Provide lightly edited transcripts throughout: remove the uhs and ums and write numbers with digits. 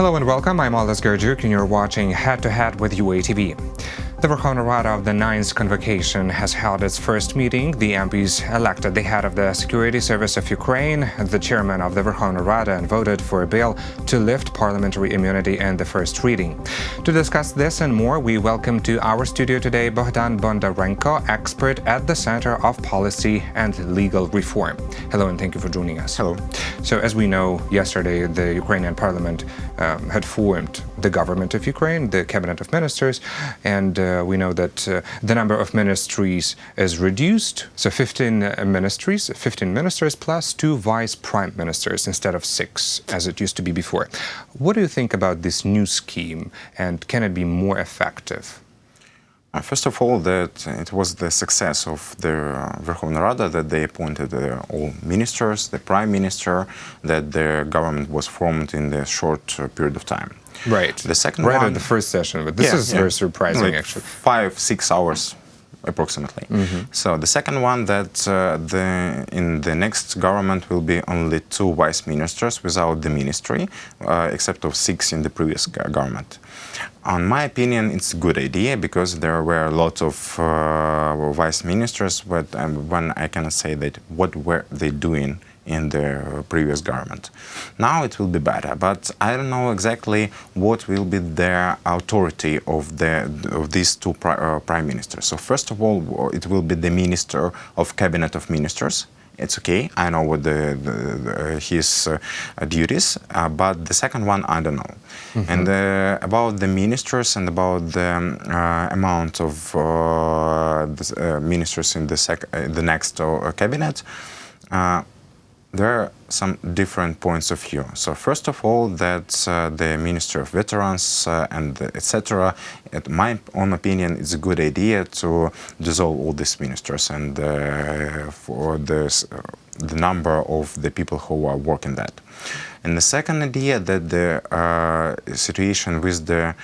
Hello and welcome, I'm Aldous Gerjuk and you're watching Head to Head with UATV. The Verkhovna Rada of the 9th convocation has held its first meeting. The MPs elected the head of the Security Service of Ukraine, the chairman of the Verkhovna Rada, and voted for a bill to lift parliamentary immunity in the first reading. To discuss this and more, we welcome to our studio today Bohdan Bondarenko, expert at the Center of Policy and Legal Reform. Hello and thank you for joining us. Hello. So as we know, yesterday the Ukrainian parliament had formed the government of Ukraine, the cabinet of ministers, and we know that the number of ministries is reduced, so 15 ministers plus 2 vice prime ministers instead of 6, as it used to be before. What do you think about this new scheme, and can it be more effective? First of all, that it was the success of the Verkhovna Rada that they appointed all ministers, the prime minister, that the government was formed in the short period of time. Right. The second right one, at the first session, but this is very surprising, like actually. 5-6 hours approximately. So the second one, that in the next government will be only 2 vice ministers without the ministry, except of 6 in the previous government. On my opinion, it's a good idea because there were a lot of vice ministers, but when I cannot say that what were they doing in the previous government. Now it will be better, but I don't know exactly what will be the authority of these 2 prime ministers. So first of all, it will be the minister of cabinet of ministers. It's okay, I know what his duties, but the second one I don't know. And about the ministers and about the amount of ministers in the next cabinet, there are some different points of view. So first of all, that the Minister of Veterans and etc., in my own opinion, it's a good idea to dissolve all these ministers and for the number of the people who are working that. And the second idea, that the situation with the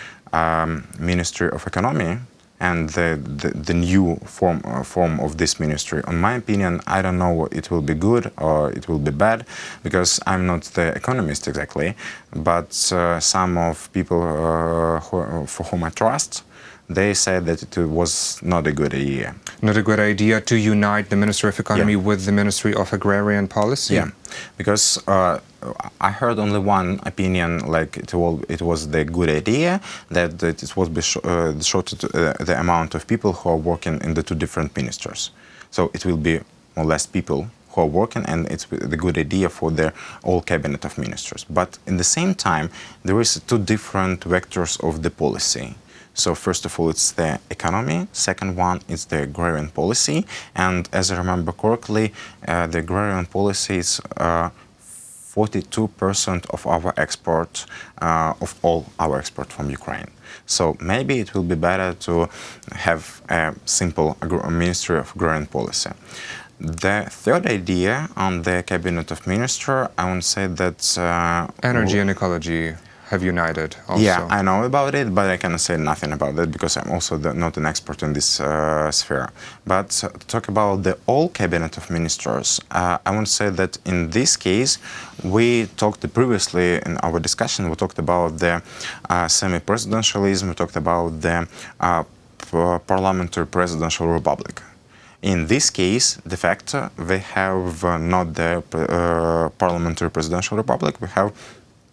Ministry of Economy and the new form of this ministry, in my opinion, I don't know it will be good or it will be bad, because I'm not the economist exactly, but some of people for whom I trust, they said that it was not a good idea. Not a good idea to unite the Ministry of Economy with the Ministry of Agrarian Policy? Yeah, because I heard only one opinion, like it was the good idea, that it was the amount of people who are working in the 2 different ministers. So it will be more or less people who are working, and it's the good idea for the all cabinet of ministers. But in the same time, there is 2 different vectors of the policy. So first of all, it's the economy. Second one is the agrarian policy. And as I remember correctly, the agrarian policy is 42% of our export, of all our export from Ukraine. So maybe it will be better to have a simple Ministry of Agrarian Policy. The third idea on the Cabinet of Ministers, I would say that energy and ecology have united also. Yeah, I know about it, but I cannot say nothing about it because I'm also not an expert in this sphere. But to talk about the all cabinet of ministers, I want to say that in this case, we talked previously in our discussion, we talked about the semi-presidentialism, we talked about the parliamentary presidential republic. In this case, de facto, we have not the parliamentary presidential republic, we have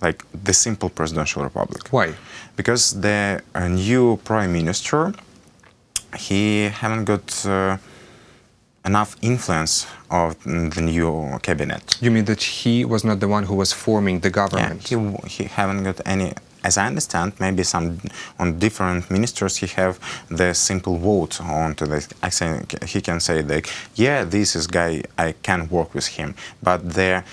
like the simple presidential republic. Why? Because the new prime minister, he haven't got enough influence of the new cabinet. You mean that he was not the one who was forming the government? Yeah, he haven't got any. As I understand, maybe some on different ministers he have the simple vote on to the. I think he can say that yeah, this is guy I can work with him, but the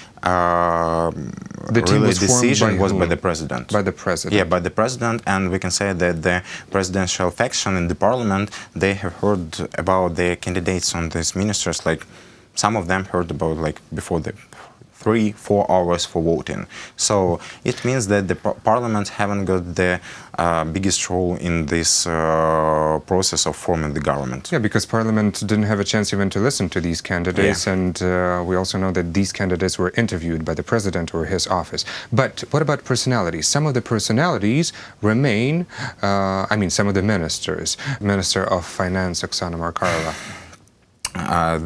really decision was by the president. By the president. Yeah, by the president, and we can say that the presidential faction in the parliament, they have heard about the candidates on these ministers. Like some of them heard about like before the 3-4 hours for voting. So it means that the parliament haven't got the biggest role in this process of forming the government. Yeah, because parliament didn't have a chance even to listen to these candidates, and we also know that these candidates were interviewed by the president or his office. But what about personalities? Some of the personalities remain, some of the ministers. Minister of Finance, Oksana Markarova.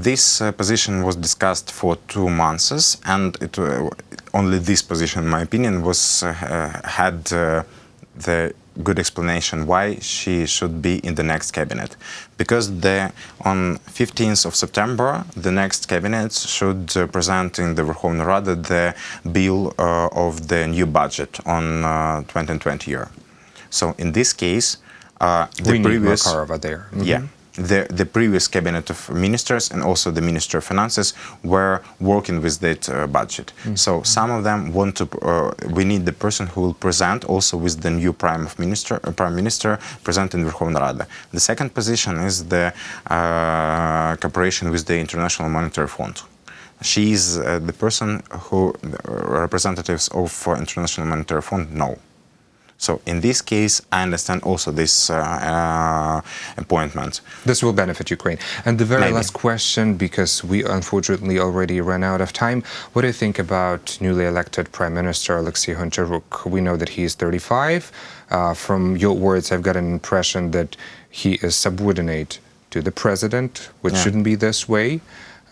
This position was discussed for 2 months, and only this position, in my opinion, had the good explanation why she should be in the next cabinet. Because on 15th of September, the next cabinet should present in the Verkhovna Rada the bill of the new budget on 2020 year. So in this case, the previous Markarova there. Mm-hmm. Yeah. The previous cabinet of ministers and also the Minister of Finances were working with that budget. Mm-hmm. So some of them want to. We need the person who will present also with the new Prime Minister present in Verkhovna Rada. The second position is the cooperation with the International Monetary Fund. She is the person who representatives of International Monetary Fund know. So in this case, I understand also this appointment. This will benefit Ukraine. And the very last question, because we unfortunately already ran out of time, what do you think about newly elected Prime Minister Alexei Honcharuk? We know that he is 35. From your words, I've got an impression that he is subordinate to the president, which shouldn't be this way.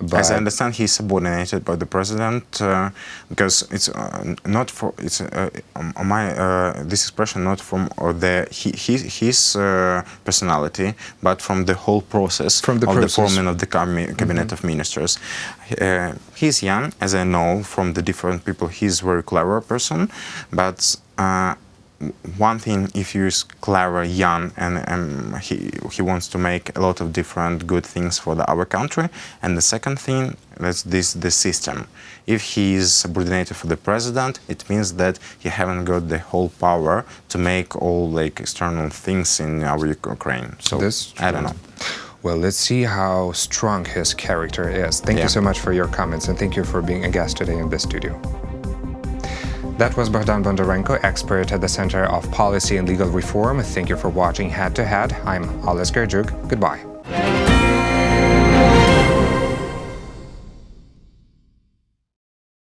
But as I understand, he's subordinated by the president because it's not for this expression not from his personality, but from the whole process of the forming of the cabinet of ministers. He's young, as I know from the different people. He's a very clever person, but one thing, if you're clever, young, and he wants to make a lot of different good things for our country. And the second thing, that's the system. If he is subordinated for the president, it means that he haven't got the whole power to make all external things in our Ukraine. So I don't know. Well, let's see how strong his character is. Thank you so much for your comments, and thank you for being a guest today in the studio. That was Bohdan Bondarenko, expert at the Center of Policy and Legal Reform. Thank you for watching Head to Head. I'm Oles Gerjuk. Goodbye.